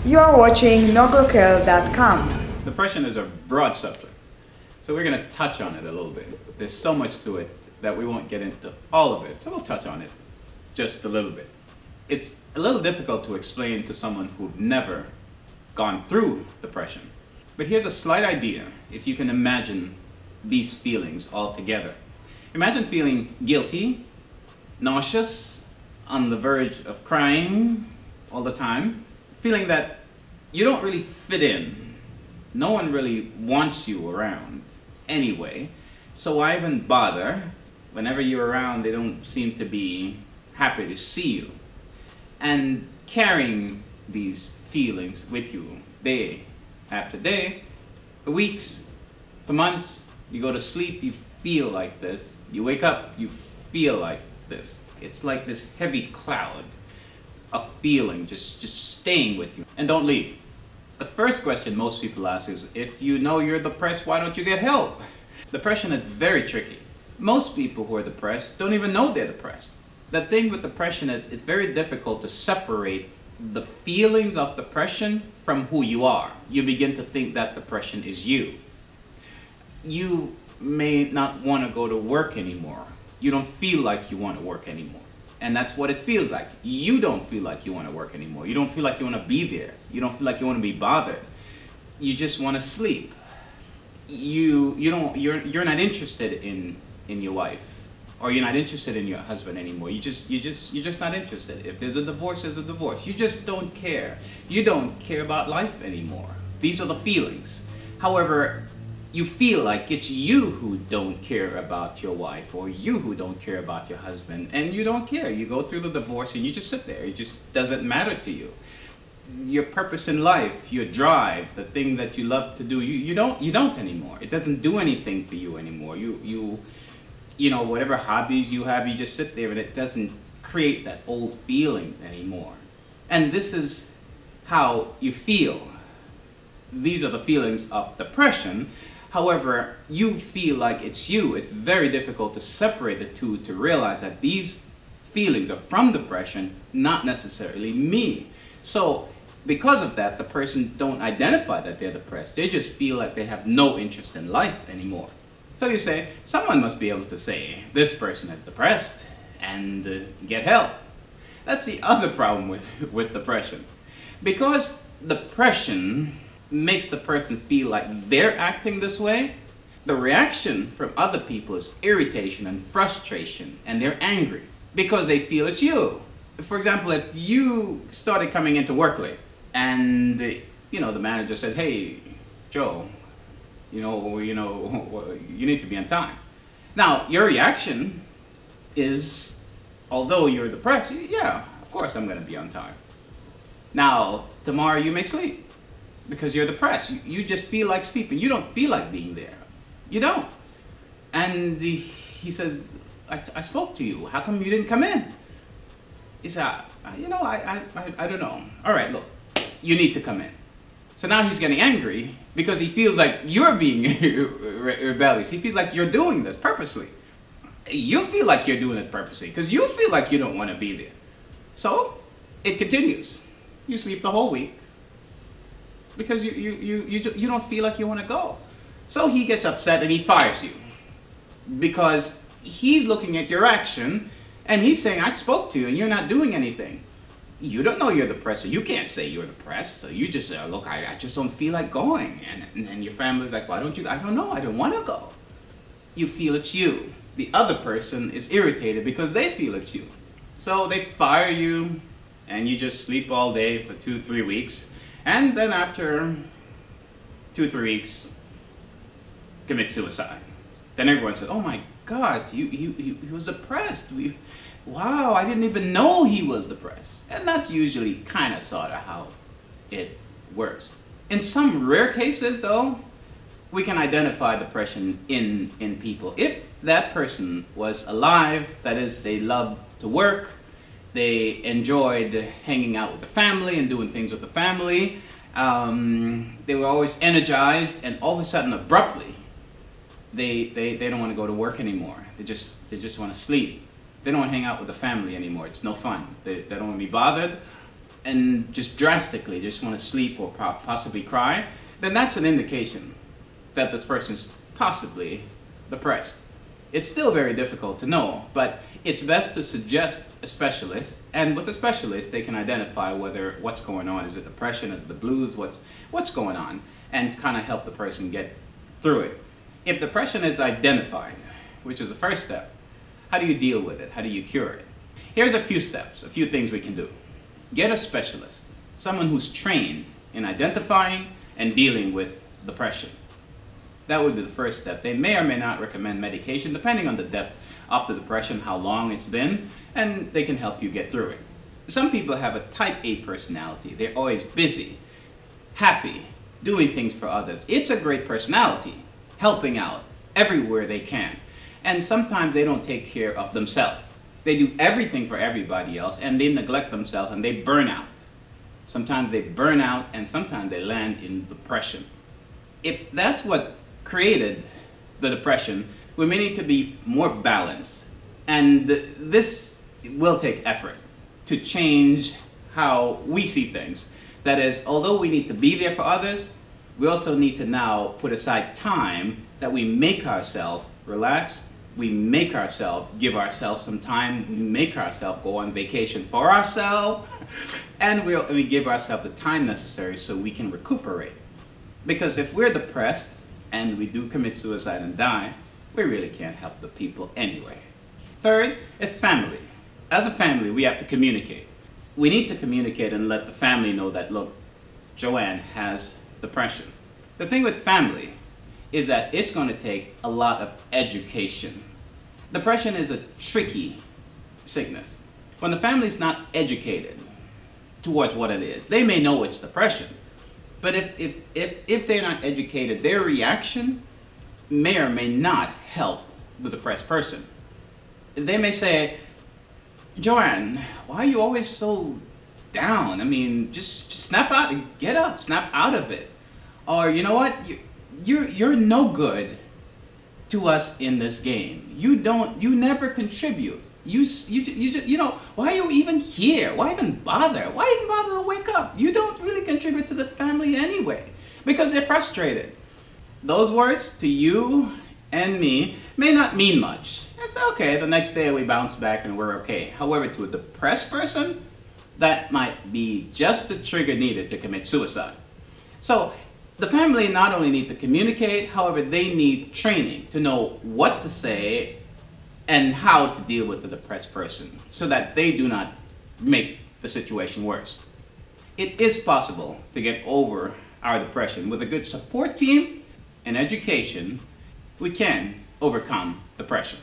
You are watching noglocal.com. Depression is a broad subject, so we're going to touch on it a little bit. There's so much to it that we won't get into all of it, so we'll touch on it just a little bit. It's a little difficult to explain to someone who've never gone through depression. But here's a slight idea, if you can imagine these feelings all together. Imagine feeling guilty, nauseous, on the verge of crying all the time, feeling that you don't really fit in. No one really wants you around anyway, so why even bother? Whenever you're around, they don't seem to be happy to see you. And carrying these feelings with you day after day, for weeks, for months, you go to sleep, you feel like this. You wake up, you feel like this. It's like this heavy cloud of feeling just staying with you and don't leave. The first question most people ask is, if you know you're depressed, why don't you get help? Depression is very tricky. Most people who are depressed don't even know they're depressed. The thing with depression is it's very difficult to separate the feelings of depression from who you are. You begin to think that depression is you. You may not want to go to work anymore. You don't feel like you want to work anymore. And that's what it feels like. You don't feel like you want to work anymore. You don't feel like you want to be there. You don't feel like you want to be bothered. You just want to sleep. You're not interested in your wife, or you're not interested in your husband anymore. You're just not interested. If there's a divorce, there's a divorce. You just don't care. You don't care about life anymore. These are the feelings. However, you feel like it's you who don't care about your wife, or you who don't care about your husband, and you don't care. You go through the divorce and you just sit there. It just doesn't matter to you. Your purpose in life, your drive, the things that you love to do, you don't anymore. It doesn't do anything for you anymore. You know, whatever hobbies you have, you just sit there and it doesn't create that old feeling anymore. And this is how you feel. These are the feelings of depression. However, you feel like it's you. It's very difficult to separate the two, to realize that these feelings are from depression, not necessarily me. So because of that, the person don't identify that they're depressed. They just feel like they have no interest in life anymore. So you say, someone must be able to say, this person is depressed, and get help. That's the other problem with depression. Because depression makes the person feel like they're acting this way, the reaction from other people is irritation and frustration, and they're angry because they feel it's you. For example, if you started coming into work late, and the manager said, hey, Joe, you need to be on time. Now, your reaction is, although you're depressed, yeah, of course I'm going to be on time. Now, tomorrow you may sleep because you're depressed. You just feel like sleeping. You don't feel like being there. You don't. And he says, I spoke to you. How come you didn't come in? He said, I don't know. All right, look, you need to come in. So now he's getting angry because he feels like you're being rebellious. He feels like you're doing this purposely. You feel like you're doing it purposely because you feel like you don't want to be there. So it continues. You sleep the whole week because you don't feel like you want to go. So he gets upset and he fires you because he's looking at your action and he's saying, I spoke to you and you're not doing anything. You don't know you're depressed, so you can't say you're depressed. So you just say, look, I just don't feel like going. And then your family's like, why don't you? I don't know, I don't want to go. You feel it's you. The other person is irritated because they feel it's you. So they fire you and you just sleep all day for 2-3 weeks. And then after 2-3 weeks, commit suicide. Then everyone says, oh my gosh, he was depressed. Wow, I didn't even know he was depressed. And that's usually kind of sort of how it works. In some rare cases though, we can identify depression in people. If that person was alive, that is, they loved to work, they enjoyed hanging out with the family and doing things with the family, they were always energized, and all of a sudden, abruptly, they don't want to go to work anymore. They just want to sleep. They don't want to hang out with the family anymore. It's no fun. They don't want to be bothered. and just drastically just want to sleep or possibly cry, then that's an indication that this person's possibly depressed. It's still very difficult to know, but it's best to suggest a specialist, and with a specialist they can identify whether what's going on. Is it depression, is it the blues, what's going on, and kind of help the person get through it. If depression is identified, which is the first step, how do you deal with it? How do you cure it? Here's a few steps, a few things we can do. Get a specialist, someone who's trained in identifying and dealing with depression. That would be the first step. They may or may not recommend medication, depending on the depth of the depression, how long it's been, and they can help you get through it. Some people have a type A personality. They're always busy, happy, doing things for others. It's a great personality, helping out everywhere they can. And sometimes they don't take care of themselves. They do everything for everybody else, and they neglect themselves, and they burn out. Sometimes they burn out, and sometimes they land in depression. If that's what created the depression, we may need to be more balanced. And this will take effort to change how we see things. That is, although we need to be there for others, we also need to now put aside time that we make ourselves relax. We make ourselves, give ourselves some time, we make ourselves go on vacation for ourselves, and we give ourselves the time necessary so we can recuperate. Because if we're depressed and we do commit suicide and die, we really can't help the people anyway. Third is family. As a family, we have to communicate. We need to communicate and let the family know that, look, Joanne has depression. The thing with family is that it's going to take a lot of education. Depression is a tricky sickness. When the family's not educated towards what it is, they may know it's depression, but if they're not educated, their reaction may or may not help the depressed person. They may say, Joanne, why are you always so down? I mean, just snap out and get up, snap out of it. Or, you know what? You're no good to us in this game. You never contribute. You know, why are you even here? Why even bother? Why even bother to wake up? You don't really contribute to this family anyway, because they're frustrated. Those words to you and me may not mean much. It's okay, the next day we bounce back and we're okay. However, to a depressed person, that might be just the trigger needed to commit suicide. So, the family not only need to communicate, however, they need training to know what to say and how to deal with the depressed person so that they do not make the situation worse. It is possible to get over our depression. With a good support team and education, we can overcome depression.